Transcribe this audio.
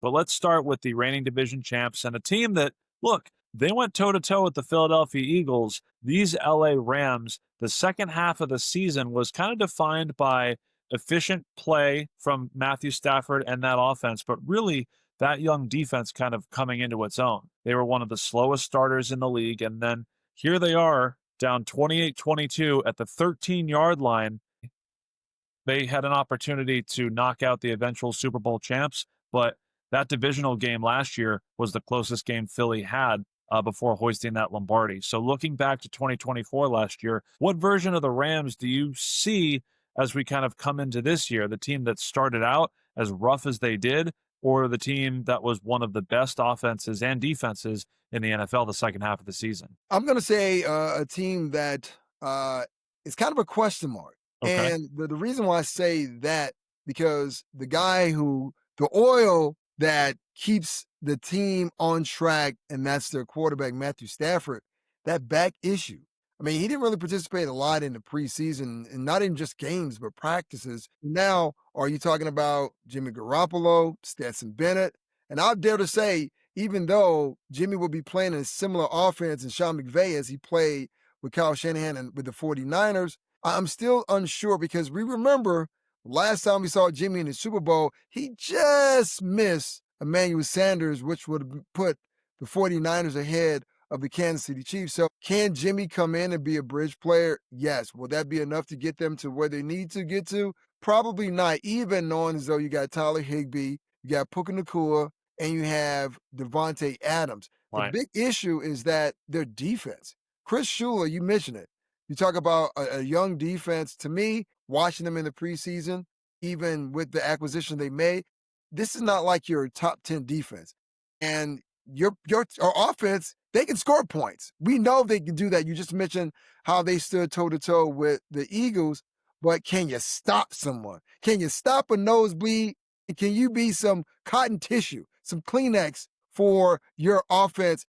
But let's start with the reigning division champs and a team that, look, they went toe to toe with the Philadelphia Eagles. These LA Rams, the second half of the season was kind of defined by efficient play from Matthew Stafford and that offense, but really that young defense kind of coming into its own. They were one of the slowest starters in the league. And then here they are down 28-22 at the 13-yard line. They had an opportunity to knock out the eventual Super Bowl champs, but that divisional game last year was the closest game Philly had before hoisting that Lombardi. So looking back to 2024 last year, what version of the Rams do you see as we kind of come into this year? The team that started out as rough as they did, or the team that was one of the best offenses and defenses in the NFL the second half of the season? I'm going to say a team that is kind of a question mark. Okay. And the reason why I say that, because the oil that keeps the team on track, and that's their quarterback, Matthew Stafford, that back issue. I mean, he didn't really participate a lot in the preseason, and not in just games, but practices. Now, are you talking about Jimmy Garoppolo, Stetson Bennett? And I'll dare to say, even though Jimmy will be playing in a similar offense and Sean McVay as he played with Kyle Shanahan and with the 49ers, I'm still unsure because we remember last time we saw Jimmy in the Super Bowl, he just missed Emmanuel Sanders, which would have put the 49ers ahead of the Kansas City Chiefs. So can Jimmy come in and be a bridge player? Yes. Will that be enough to get them to where they need to get to? Probably not, even knowing as though you got Tyler Higbee, you got Puka Nakua, and you have Devontae Adams. The Right. big issue is that their defense. Chris Shula, you mentioned it. You talk about a young defense. To me, watching them in the preseason, even with the acquisition they made, this is not like your top 10 defense. And your our offense, they can score points. We know they can do that. You just mentioned how they stood toe to toe with the Eagles, but can you stop someone? Can you stop a nosebleed? And can you be some cotton tissue, some Kleenex for your offense